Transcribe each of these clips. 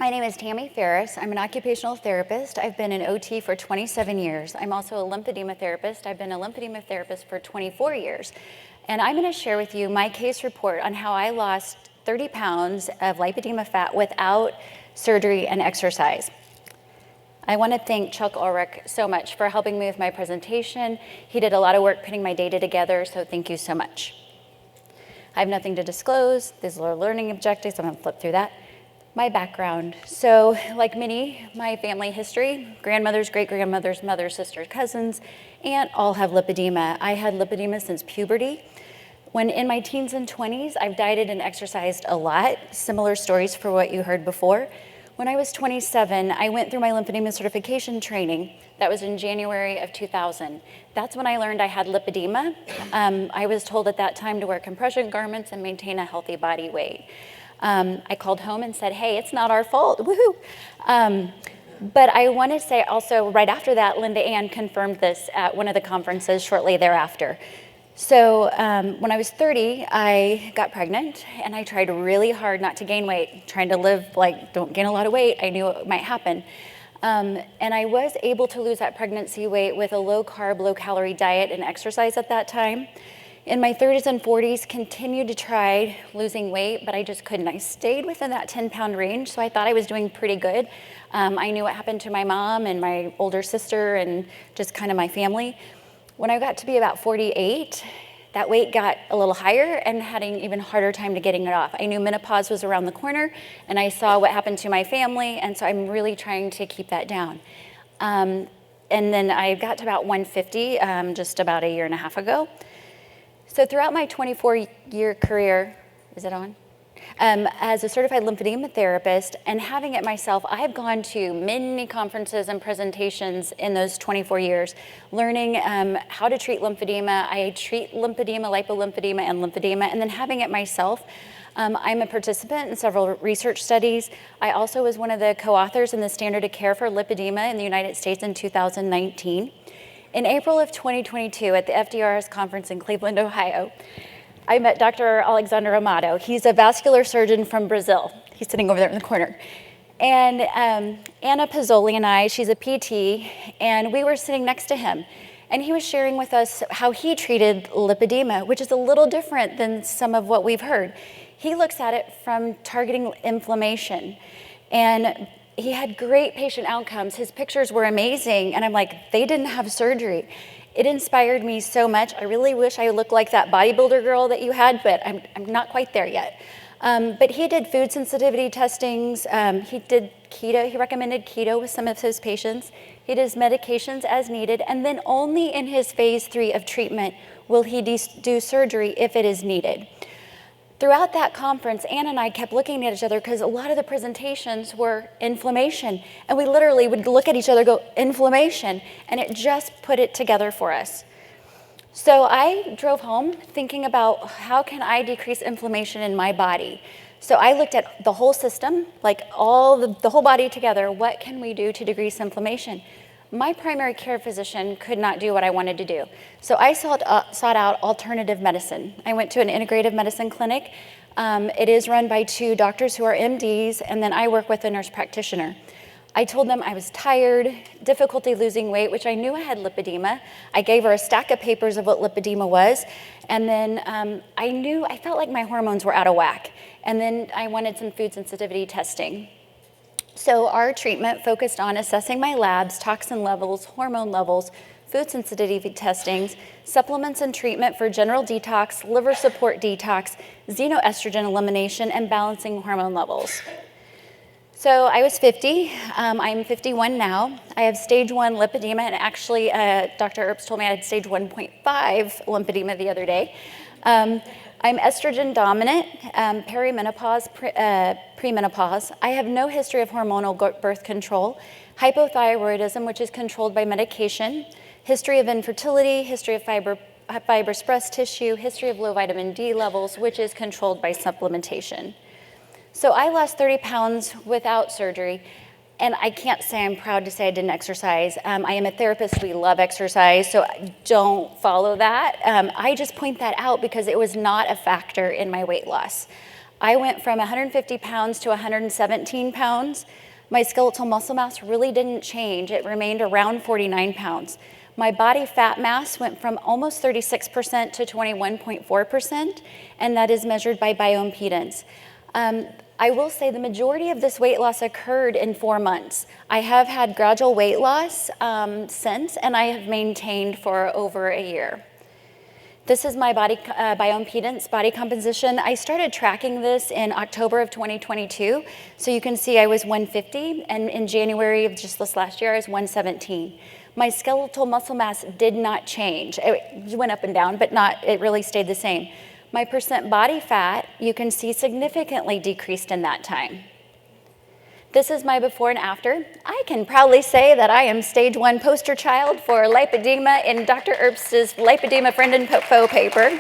My name is Tami Faris. I'm an occupational therapist. I've been an OT for 27 years. I'm also a lymphedema therapist. I've been a lymphedema therapist for 24 years. And I'm going to share with you my case report on how I lost 30 pounds of lipedema fat without surgery and exercise. I want to thank Chuck Ulrich so much for helping me with my presentation. He did a lot of work putting my data together, so thank you so much. I have nothing to disclose. These are learning objectives. I'm going to flip through that. My background. So like many, my family history, grandmothers, great-grandmothers, mothers, sisters, cousins, and all have lipedema. I had lipedema since puberty. When in my teens and 20s, I've dieted and exercised a lot. Similar stories for what you heard before. When I was 27, I went through my lymphedema certification training. That was in January of 2000. That's when I learned I had lipedema. I was told at that time to wear compression garments and maintain a healthy body weight. I called home and said, hey, it's not our fault, woohoo. But I want to say also right after that, Linda Ann confirmed this at one of the conferences shortly thereafter. So when I was 30, I got pregnant and I tried really hard not to gain weight, trying to live like, don't gain a lot of weight. I knew it might happen. And I was able to lose that pregnancy weight with a low carb, low calorie diet and exercise at that time. In my 30s and 40s, continued to try losing weight, but I just couldn't. I stayed within that 10-pound range, so I thought I was doing pretty good. I knew what happened to my mom and my older sister and just kind of my family. When I got to be about 48, that weight got a little higher and had an even harder time to getting it off. I knew menopause was around the corner, and I saw what happened to my family, and so I'm really trying to keep that down. And then I got to about 150 just about a year and a half ago. So throughout my 24-year career, is it on? As a certified lymphedema therapist and having it myself, I have gone to many conferences and presentations in those 24 years, learning how to treat lymphedema. I treat lymphedema, lipolymphedema, and lymphedema, and then having it myself. I'm a participant in several research studies. I also was one of the co-authors in the standard of care for lipedema in the United States in 2019. In April of 2022 at the FDRS conference in Cleveland, Ohio, I met Dr. Alexander Amado. He's a vascular surgeon from Brazil. He's sitting over there in the corner. And Anna Pizzoli and I, she's a PT, and we were sitting next to him. And he was sharing with us how he treated lipedema, which is a little different than some of what we've heard. He looks at it from targeting inflammation. And he had great patient outcomes. His pictures were amazing. And I'm like, they didn't have surgery. It inspired me so much. I really wish I looked like that bodybuilder girl that you had, but I'm not quite there yet. But he did food sensitivity testings. He did keto. He recommended keto with some of his patients. He does medications as needed. And then only in his phase 3 of treatment will he do surgery if it is needed. Throughout that conference, Anna and I kept looking at each other because a lot of the presentations were inflammation. And we literally would look at each other, go, inflammation. And it just put it together for us. So I drove home thinking about how can I decrease inflammation in my body. So I looked at the whole system, like all the whole body together. What can we do to decrease inflammation? My primary care physician could not do what I wanted to do. So I sought out alternative medicine. I went to an integrative medicine clinic. It is run by 2 doctors who are MDs, and then I work with a nurse practitioner. I told them I was tired, difficulty losing weight, which I knew I had lipedema. I gave her a stack of papers of what lipedema was, and then I felt like my hormones were out of whack. And then I wanted some food sensitivity testing. So our treatment focused on assessing my labs, toxin levels, hormone levels, food sensitivity testings, supplements and treatment for general detox, liver support detox, xenoestrogen elimination, and balancing hormone levels. So I was 50. I'm 51 now. I have stage 1 lipedema, and actually Dr. Earps told me I had stage 1.5 lymphedema the other day. I'm estrogen dominant, perimenopause, premenopause. I have no history of hormonal birth control, hypothyroidism, which is controlled by medication, history of infertility, history of fibrous breast tissue, history of low vitamin D levels, which is controlled by supplementation. So I lost 30 pounds without surgery. And I can't say I'm proud to say I didn't exercise. I am a therapist. We love exercise, so don't follow that. I just point that out because it was not a factor in my weight loss. I went from 150 pounds to 117 pounds. My skeletal muscle mass really didn't change. It remained around 49 pounds. My body fat mass went from almost 36% to 21.4%, and that is measured by bioimpedance. I will say the majority of this weight loss occurred in 4 months. I have had gradual weight loss since, and I have maintained for over a year. This is my body bioimpedance, body composition. I started tracking this in October of 2022. So you can see I was 150, and in January of just this last year, I was 117. My skeletal muscle mass did not change. It went up and down, but it really stayed the same. My percent body fat, you can see significantly decreased in that time. This is my before and after. I can proudly say that I am stage 1 poster child for lipedema in Dr. Erbst's Lipedema Friend and Foe paper.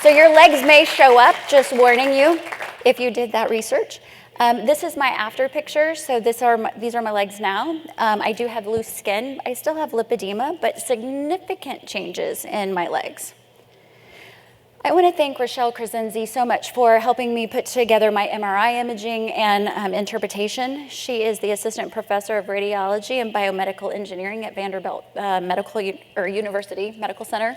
So your legs may show up, just warning you if you did that research. This is my after picture. So these are my legs now. I do have loose skin. I still have lipedema, but significant changes in my legs. I want to thank Rochelle Krasinski so much for helping me put together my MRI imaging and interpretation. She is the assistant professor of radiology and biomedical engineering at Vanderbilt University Medical Center.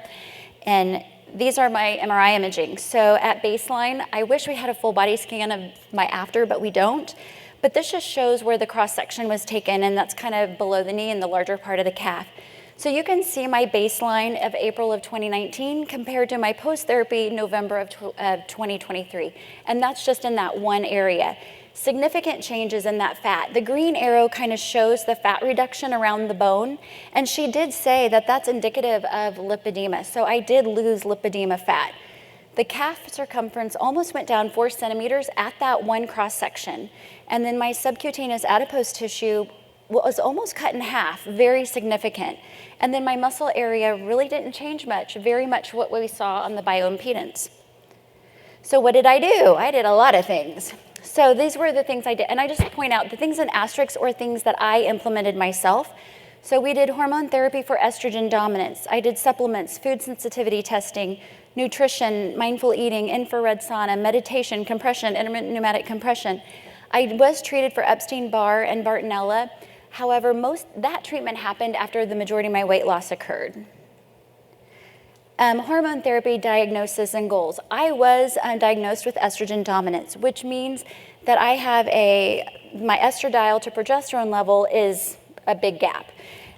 And these are my MRI imaging. So at baseline, I wish we had a full body scan of my after, but we don't. But this just shows where the cross section was taken, and that's kind of below the knee and the larger part of the calf. So you can see my baseline of April of 2019 compared to my post-therapy November of 2023. And that's just in that one area. Significant changes in that fat. The green arrow kind of shows the fat reduction around the bone. And she did say that that's indicative of lipedema. So I did lose lipedema fat. The calf circumference almost went down 4 centimeters at that one cross section. And then my subcutaneous adipose tissue was almost cut in half, very significant. And then my muscle area really didn't change much, very much what we saw on the bioimpedance. So what did I do? I did a lot of things. So these were the things I did. And I just point out the things in asterisks or things that I implemented myself. So we did hormone therapy for estrogen dominance. I did supplements, food sensitivity testing, nutrition, mindful eating, infrared sauna, meditation, compression, intermittent pneumatic compression. I was treated for Epstein-Barr and Bartonella. However, that treatment happened after the majority of my weight loss occurred. Hormone therapy diagnosis and goals. I was diagnosed with estrogen dominance, which means that I have my estradiol to progesterone level is a big gap.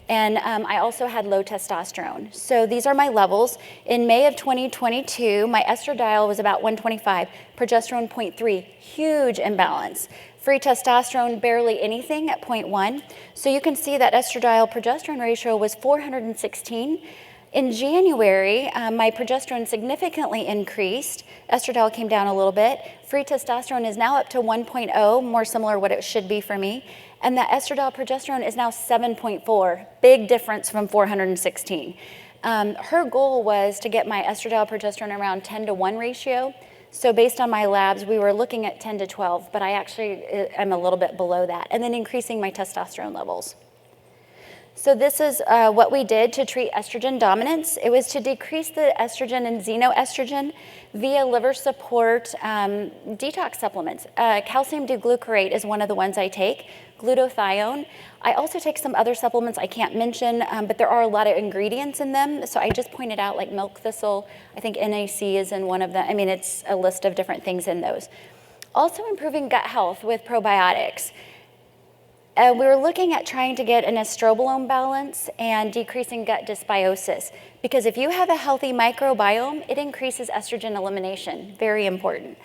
And I also had low testosterone. So these are my levels. In May of 2022, my estradiol was about 125, progesterone 0.3, huge imbalance. Free testosterone, barely anything at 0.1. So you can see that estradiol progesterone ratio was 416. In January, my progesterone significantly increased. Estradiol came down a little bit. Free testosterone is now up to 1.0, more similar to what it should be for me. And the estradiol progesterone is now 7.4, big difference from 416. Her goal was to get my estradiol progesterone around 10-to-1 ratio. So based on my labs, we were looking at 10 to 12, but I actually am a little bit below that, and then increasing my testosterone levels. So this is what we did to treat estrogen dominance. It was to decrease the estrogen and xenoestrogen via liver support detox supplements. Calcium D-glucarate is one of the ones I take, glutathione. I also take some other supplements I can't mention, but there are a lot of ingredients in them. So I just pointed out like milk thistle. I think NAC is in one of them. I mean, it's a list of different things in those. Also improving gut health with probiotics. We were looking at trying to get an estrobolome balance and decreasing gut dysbiosis. Because if you have a healthy microbiome, it increases estrogen elimination, very important.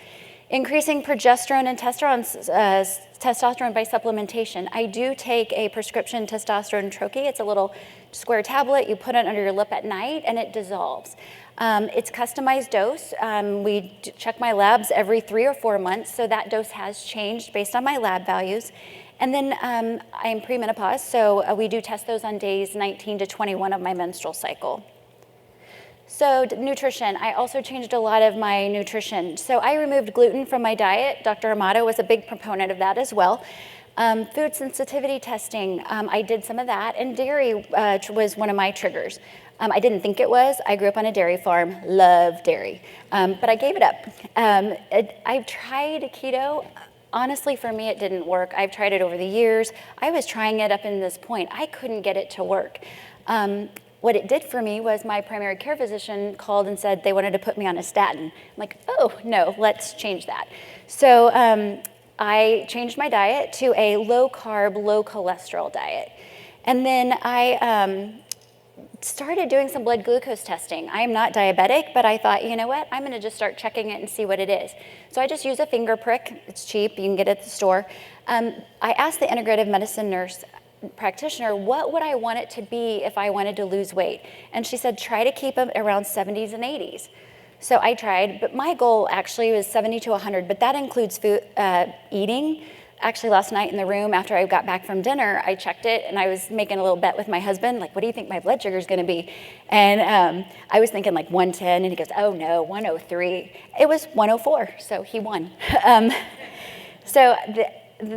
Increasing progesterone and testosterone by supplementation. I do take a prescription testosterone troche. It's a little square tablet. You put it under your lip at night and it dissolves. It's customized dose. We check my labs every 3 or 4 months, so that dose has changed based on my lab values. And then I am premenopause, so we do test those on days 19 to 21 of my menstrual cycle. So nutrition, I also changed a lot of my nutrition. So I removed gluten from my diet. Dr. Amato was a big proponent of that as well. Food sensitivity testing, I did some of that, and dairy was one of my triggers. I didn't think it was. I grew up on a dairy farm, love dairy, but I gave it up. I've tried keto. Honestly, for me, it didn't work. I've tried it over the years. I was trying it up in this point. I couldn't get it to work. What it did for me was my primary care physician called and said they wanted to put me on a statin. I'm like, oh, no, let's change that. So I changed my diet to a low-carb, low-cholesterol diet. And then I started doing some blood glucose testing. I am not diabetic, but I thought, you know what, I'm gonna just start checking it and see what it is. So I just use a finger prick. It's cheap, you can get it at the store. I asked the integrative medicine nurse practitioner, what would I want it to be if I wanted to lose weight? And she said, try to keep them around 70s and 80s. So I tried, but my goal actually was 70 to 100, but that includes food, eating. Actually, last night in the room after I got back from dinner, I checked it and I was making a little bet with my husband, like, what do you think my blood sugar is gonna be? And I was thinking like 110 and he goes, oh no, 103. It was 104, so he won.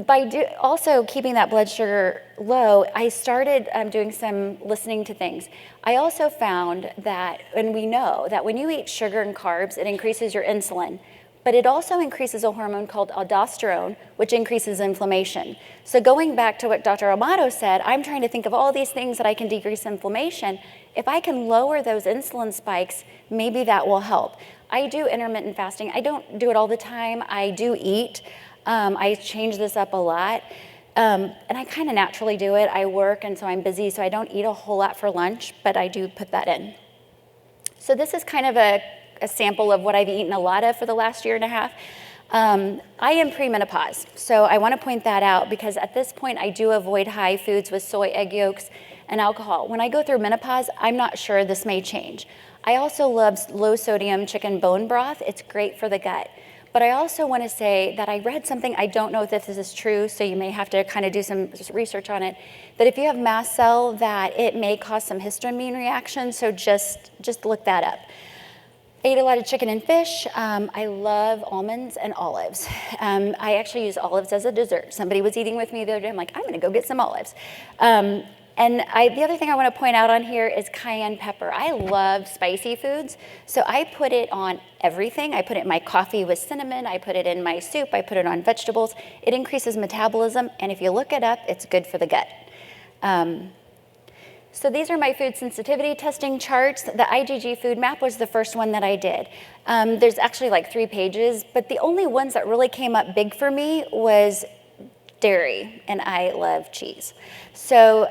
By also keeping that blood sugar low, I started doing some listening to things. I also found that, and we know that when you eat sugar and carbs, it increases your insulin, but it also increases a hormone called aldosterone, which increases inflammation. So going back to what Dr. Amato said, I'm trying to think of all these things that I can decrease inflammation. If I can lower those insulin spikes, maybe that will help. I do intermittent fasting. I don't do it all the time. I do eat. I change this up a lot, and I kind of naturally do it. I work, and so I'm busy, so I don't eat a whole lot for lunch, but I do put that in. So this is kind of a sample of what I've eaten a lot of for the last year and a half. I am premenopause, so I want to point that out because at this point I do avoid high foods with soy, egg yolks, and alcohol. When I go through menopause, I'm not sure this may change. I also love low sodium chicken bone broth. It's great for the gut. But I also want to say that I read something, I don't know if this is true, so you may have to kind of do some research on it, that if you have mast cell, that it may cause some histamine reaction, so just look that up. I ate a lot of chicken and fish. I love almonds and olives. I actually use olives as a dessert. Somebody was eating with me the other day, I'm like, I'm gonna go get some olives. The other thing I want to point out on here is cayenne pepper. I love spicy foods, so I put it on everything. I put it in my coffee with cinnamon, I put it in my soup, I put it on vegetables. It increases metabolism, and if you look it up, it's good for the gut. So these are my food sensitivity testing charts. The IgG food map was the first one that I did. There's actually like 3 pages, but the only ones that really came up big for me was dairy, and I love cheese. So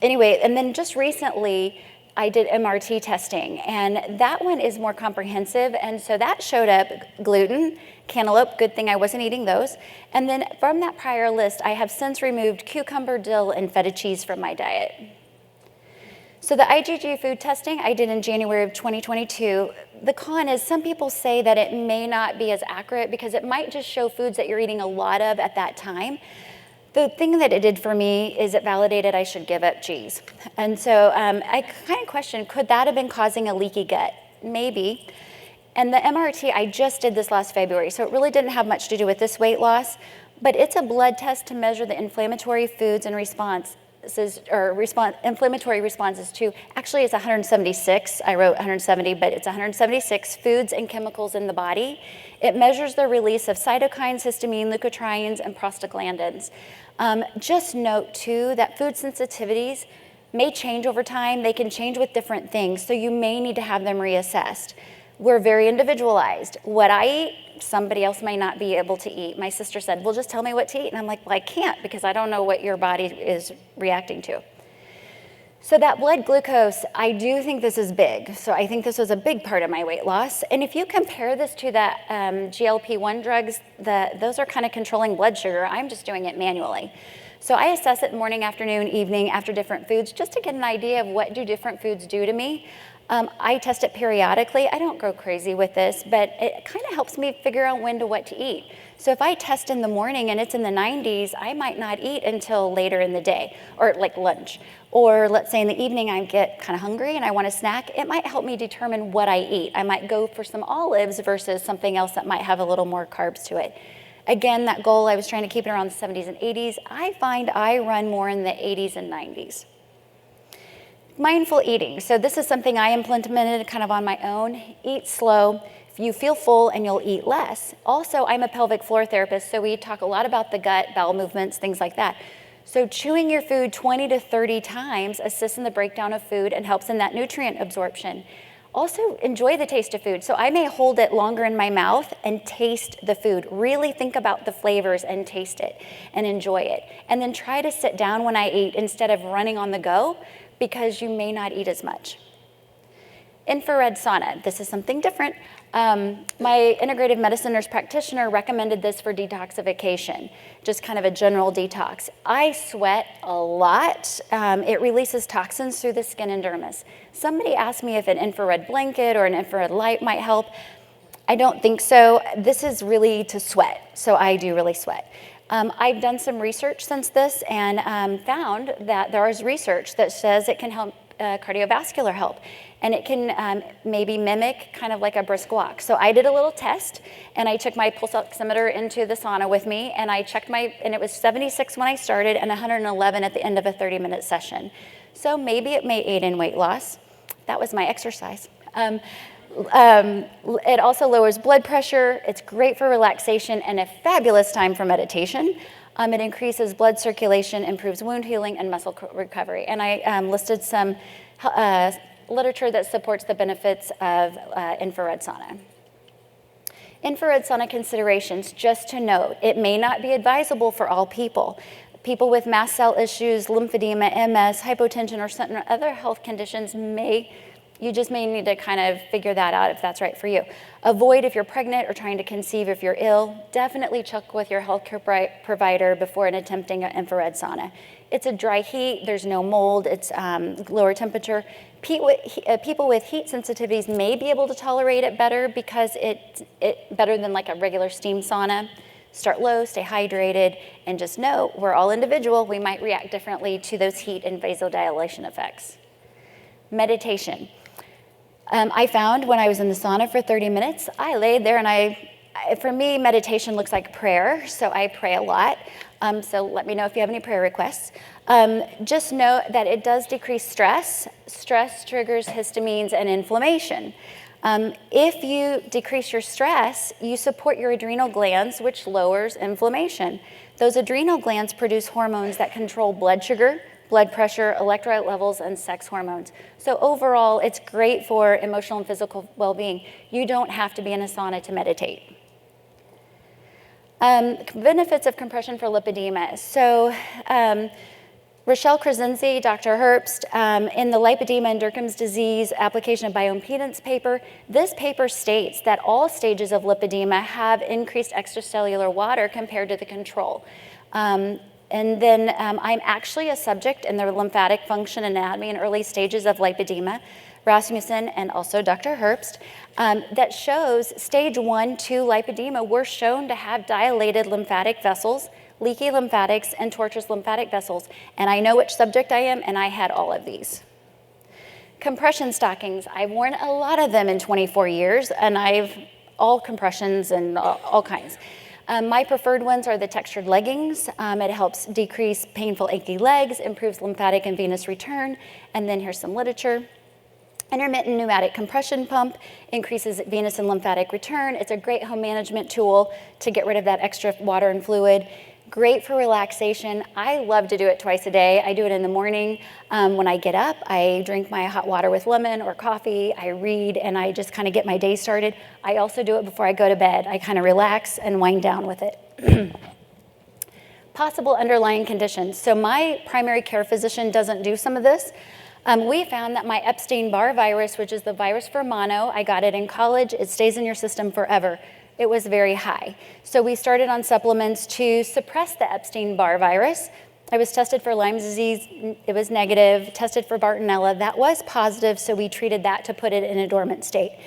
anyway, and then just recently I did MRT testing, and that one is more comprehensive, and so that showed up gluten, cantaloupe, good thing I wasn't eating those, and then from that prior list I have since removed cucumber, dill, and feta cheese from my diet. So the IgG food testing I did in January of 2022, the con is some people say that it may not be as accurate because it might just show foods that you're eating a lot of at that time. The thing that it did for me is it validated I should give up cheese. And so I kind of questioned, could that have been causing a leaky gut? Maybe. And the MRT, I just did this last February, so it really didn't have much to do with this weight loss, but it's a blood test to measure the inflammatory foods and inflammatory responses to, actually it's 176, I wrote 170, but it's 176 foods and chemicals in the body. It measures the release of cytokines, histamine, leukotrienes, and prostaglandins. Just note too that food sensitivities may change over time. They can change with different things, so you may need to have them reassessed. We're very individualized. What I eat, somebody else may not be able to eat. My sister said, well, just tell me what to eat. And I'm like, well, I can't because I don't know what your body is reacting to. So that blood glucose, I do think this is big. So I think this was a big part of my weight loss. And if you compare this to that GLP-1 drugs, those are kind of controlling blood sugar. I'm just doing it manually. So I assess it morning, afternoon, evening, after different foods, just to get an idea of what do different foods do to me. I test it periodically. I don't go crazy with this, but it kind of helps me figure out when to what to eat. So if I test in the morning and it's in the 90s, I might not eat until later in the day, or like lunch. Or let's say in the evening I get kind of hungry and I want a snack, it might help me determine what I eat. I might go for some olives versus something else that might have a little more carbs to it. Again, that goal, I was trying to keep it around the 70s and 80s. I find I run more in the 80s and 90s. Mindful eating. So this is something I implemented kind of on my own. Eat slow. If you feel full and you'll eat less. Also, I'm a pelvic floor therapist, so we talk a lot about the gut, bowel movements, things like that. So chewing your food 20 to 30 times assists in the breakdown of food and helps in that nutrient absorption. Also, enjoy the taste of food. So I may hold it longer in my mouth and taste the food. Really think about the flavors and taste it and enjoy it. And then try to sit down when I eat instead of running on the go, because you may not eat as much. Infrared sauna, this is something different. My integrative medicine nurse practitioner recommended this for detoxification, just kind of a general detox. I sweat a lot. It releases toxins through the skin and dermis. Somebody asked me if an infrared blanket or an infrared light might help. I don't think so. This is really to sweat, so I do really sweat. I've done some research since this and found that there is research that says it can help cardiovascular health, and it can maybe mimic kind of like a brisk walk. So I did a little test, and I took my pulse oximeter into the sauna with me, and I checked and it was 76 when I started and 111 at the end of a 30-minute session. So maybe it may aid in weight loss. That was my exercise. It also lowers blood pressure. It's great for relaxation and a fabulous time for meditation. It increases blood circulation, improves wound healing, and muscle recovery. And I listed some literature that supports the benefits of infrared sauna. Infrared sauna considerations, just to note, it may not be advisable for all people. People with mast cell issues, lymphedema, MS, hypotension, or certain other health conditions you just may need to kind of figure that out if that's right for you. Avoid if you're pregnant or trying to conceive if you're ill. Definitely check with your healthcare provider before attempting an infrared sauna. It's a dry heat, there's no mold, it's lower temperature. People with heat sensitivities may be able to tolerate it better because it's better than like a regular steam sauna. Start low, stay hydrated, and just know we're all individual. We might react differently to those heat and vasodilation effects. Meditation. I found when I was in the sauna for 30 minutes, I laid there and for me, meditation looks like prayer, so I pray a lot. So let me know if you have any prayer requests. Just know that it does decrease stress. Stress triggers histamines and inflammation. If you decrease your stress, you support your adrenal glands, which lowers inflammation. Those adrenal glands produce hormones that control blood sugar, blood pressure, electrolyte levels, and sex hormones. So overall, it's great for emotional and physical well-being. You don't have to be in a sauna to meditate. Benefits of compression for lipedema. So Rochelle Krasinski, Dr. Herbst, in the Lipedema and Derkim's disease application of bioimpedance paper, this paper states that all stages of lipedema have increased extracellular water compared to the control. And then I'm actually a subject in the lymphatic function anatomy in early stages of lipedema, Rasmussen and also Dr. Herbst, that shows stage 1, 2 lipedema were shown to have dilated lymphatic vessels, leaky lymphatics, and tortuous lymphatic vessels. And I know which subject I am, and I had all of these. Compression stockings. I've worn a lot of them in 24 years, and all compressions and all kinds. My preferred ones are the textured leggings. It helps decrease painful, achy legs, improves lymphatic and venous return. And then here's some literature. Intermittent pneumatic compression pump increases venous and lymphatic return. It's a great home management tool to get rid of that extra water and fluid. Great for relaxation. I love to do it twice a day. I do it in the morning. When I get up, I drink my hot water with lemon or coffee. I read, and I just kind of get my day started. I also do it before I go to bed. I kind of relax and wind down with it. Possible underlying conditions. So my primary care physician doesn't do some of this. We found that my Epstein-Barr virus, which is the virus for mono, I got it in college. It stays in your system forever. It was very high. So we started on supplements to suppress the Epstein-Barr virus. I was tested for Lyme disease. It was negative. Tested for Bartonella. That was positive, so we treated that to put it in a dormant state.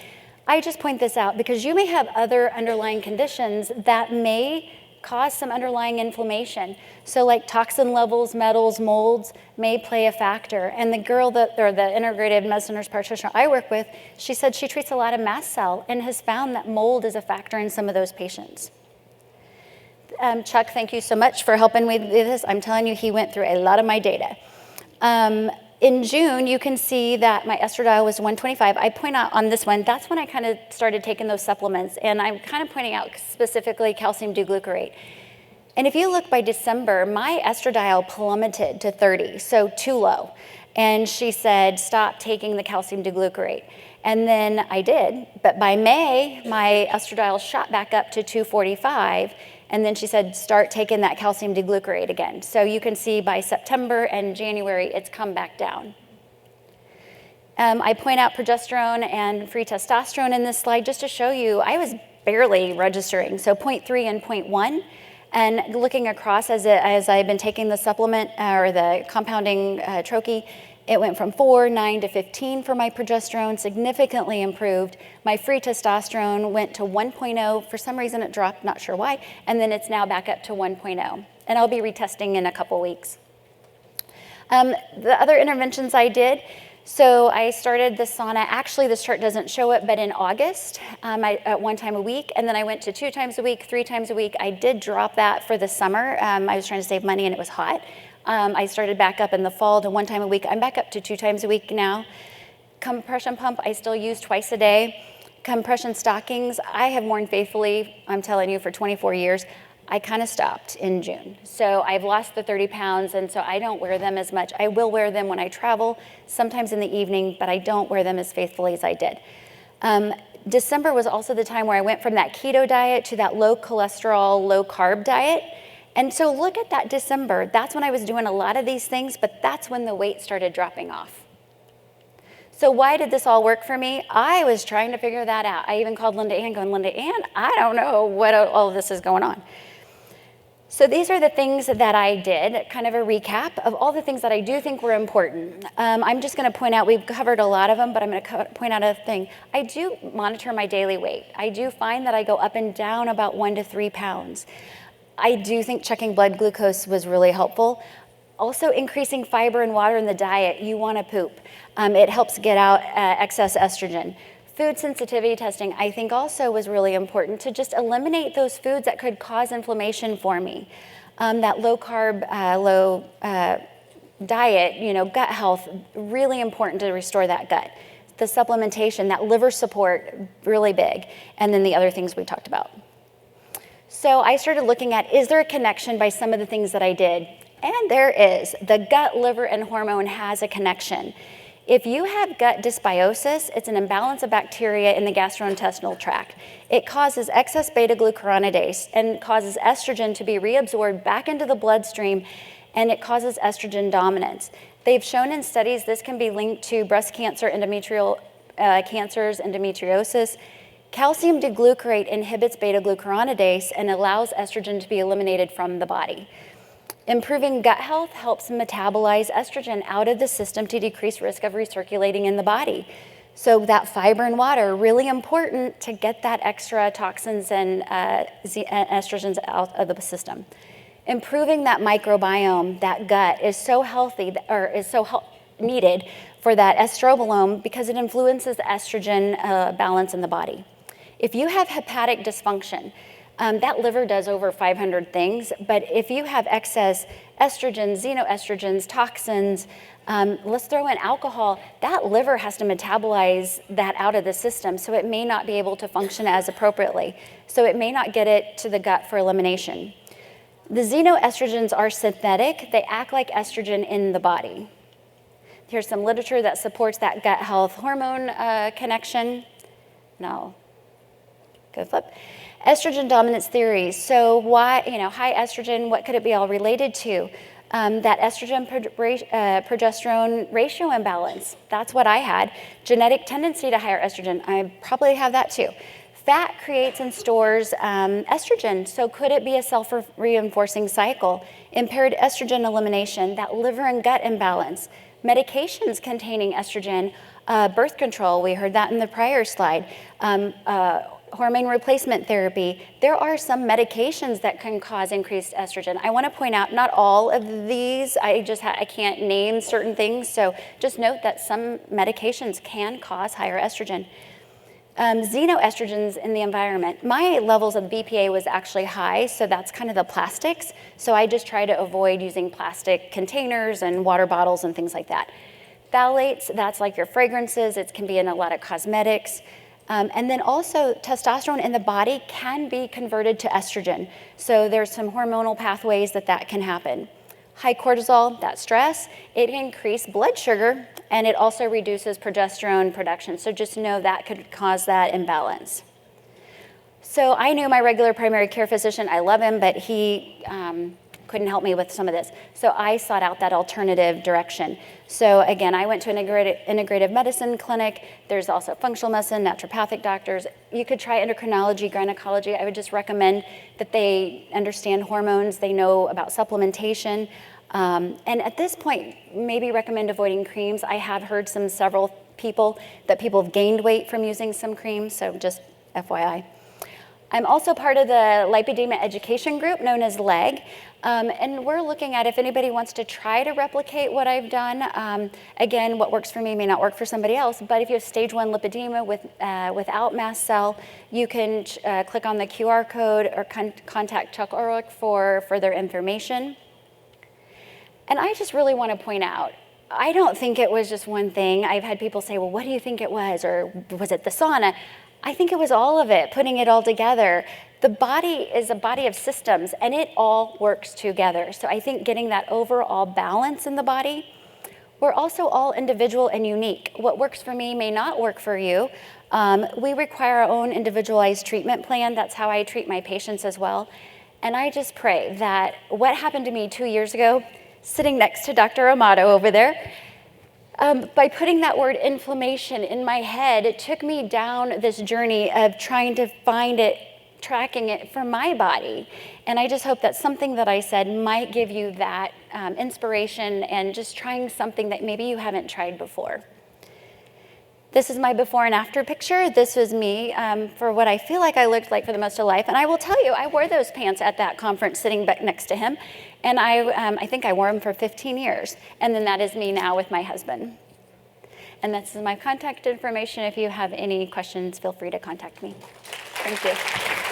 I just point this out because you may have other underlying conditions that may cause some underlying inflammation. So like toxin levels, metals, molds may play a factor. And the girl the integrative medicine nurse practitioner I work with, she said she treats a lot of mast cell and has found that mold is a factor in some of those patients. Chuck, thank you so much for helping me with this. I'm telling you, he went through a lot of my data. In June, you can see that my estradiol was 125. I point out on this one, that's when I kind of started taking those supplements, and I'm kind of pointing out specifically calcium D-glucarate. And if you look by December, my estradiol plummeted to 30, so too low. And she said, stop taking the calcium D-glucarate. And then I did, but by May, my estradiol shot back up to 245, and then she said, start taking that calcium D-glucarate again. So you can see by September and January, it's come back down. I point out progesterone and free testosterone in this slide just to show you, I was barely registering, so 0.3 and 0.1. And looking across as I've been taking the supplement or the compounding troche, it went from 4, 9 to 15 for my progesterone, significantly improved. My free testosterone went to 1.0. For some reason it dropped, not sure why, and then it's now back up to 1.0. And I'll be retesting in a couple weeks. The other interventions I did, so I started the sauna. Actually, this chart doesn't show it, but in August, at 1 time a week, and then I went to 2 times a week, 3 times a week. I did drop that for the summer. I was trying to save money and it was hot. I started back up in the fall to 1 time a week. I'm back up to 2 times a week now. Compression pump, I still use twice a day. Compression stockings, I have worn faithfully, I'm telling you, for 24 years. I kind of stopped in June. So I've lost the 30 pounds, and so I don't wear them as much. I will wear them when I travel, sometimes in the evening, but I don't wear them as faithfully as I did. December was also the time where I went from that keto diet to that low cholesterol, low carb diet. And so look at that December. That's when I was doing a lot of these things, but that's when the weight started dropping off. So why did this all work for me? I was trying to figure that out. I even called Linda Ann, going, Linda Ann, I don't know what all of this is going on. So these are the things that I did, kind of a recap of all the things that I do think were important. I'm just going to point out, we've covered a lot of them, but I'm going to point out a thing. I do monitor my daily weight. I do find that I go up and down about 1 to 3 pounds. I do think checking blood glucose was really helpful. Also, increasing fiber and water in the diet. You want to poop. It helps get out excess estrogen. Food sensitivity testing, I think, also was really important to just eliminate those foods that could cause inflammation for me. That low carb, low diet, gut health, really important to restore that gut. The supplementation, that liver support, really big. And then the other things we talked about. So I started looking at, is there a connection by some of the things that I did? And there is. The gut, liver, and hormone has a connection. If you have gut dysbiosis, it's an imbalance of bacteria in the gastrointestinal tract. It causes excess beta-glucuronidase and causes estrogen to be reabsorbed back into the bloodstream, and it causes estrogen dominance. They've shown in studies this can be linked to breast cancer, endometrial cancers, endometriosis. Calcium D-glucarate inhibits beta-glucuronidase and allows estrogen to be eliminated from the body. Improving gut health helps metabolize estrogen out of the system to decrease risk of recirculating in the body. So that fiber and water, really important to get that extra toxins and estrogens out of the system. Improving that microbiome, that gut, is so healthy, or is so needed for that estrobolome because it influences the estrogen balance in the body. If you have hepatic dysfunction, that liver does over 500 things, but if you have excess estrogens, xenoestrogens, toxins, let's throw in alcohol, that liver has to metabolize that out of the system, so it may not be able to function as appropriately. So it may not get it to the gut for elimination. The xenoestrogens are synthetic. They act like estrogen in the body. Here's some literature that supports that gut health hormone connection. Now, go flip. Estrogen dominance theories. So why, high estrogen, what could it be all related to? That estrogen progesterone ratio imbalance. That's what I had. Genetic tendency to higher estrogen. I probably have that too. Fat creates and stores estrogen. So could it be a self-reinforcing cycle? Impaired estrogen elimination, that liver and gut imbalance. Medications containing estrogen, birth control, we heard that in the prior slide. Hormone replacement therapy. There are some medications that can cause increased estrogen. I want to point out, not all of these, I can't name certain things, so just note that some medications can cause higher estrogen. Xenoestrogens in the environment. My levels of BPA was actually high, so that's kind of the plastics. So I just try to avoid using plastic containers and water bottles and things like that. Phthalates, that's like your fragrances. It can be in a lot of cosmetics. And then also testosterone in the body can be converted to estrogen. So there's some hormonal pathways that can happen. High cortisol, that stress, it increases blood sugar, and it also reduces progesterone production. So just know that could cause that imbalance. So I knew my regular primary care physician. I love him, but he couldn't help me with some of this. So I sought out that alternative direction. So again, I went to an integrative medicine clinic. There's also functional medicine, naturopathic doctors. You could try endocrinology, gynecology. I would just recommend that they understand hormones, they know about supplementation. And at this point, maybe recommend avoiding creams. I have heard several people have gained weight from using some creams, so just FYI. I'm also part of the lipedema education group known as LEG, and we're looking at if anybody wants to try to replicate what I've done. Again, what works for me may not work for somebody else, but if you have stage 1 lipedema without mast cell, you can click on the QR code or contact Chuck Ulrich for further information. And I just really want to point out, I don't think it was just one thing. I've had people say, well, what do you think it was? Or was it the sauna? I think it was all of it, putting it all together. The body is a body of systems, and it all works together. So I think getting that overall balance in the body. We're also all individual and unique. What works for me may not work for you. We require our own individualized treatment plan. That's how I treat my patients as well. And I just pray that what happened to me 2 years ago, sitting next to Dr. Amato over there, by putting that word inflammation in my head, it took me down this journey of trying to find it, tracking it for my body. And I just hope that something that I said might give you that inspiration and just trying something that maybe you haven't tried before. This is my before and after picture. This was me for what I feel like I looked like for the most of life. And I will tell you, I wore those pants at that conference sitting back next to him. And I think I wore them for 15 years. And then that is me now with my husband. And this is my contact information. If you have any questions, feel free to contact me. Thank you.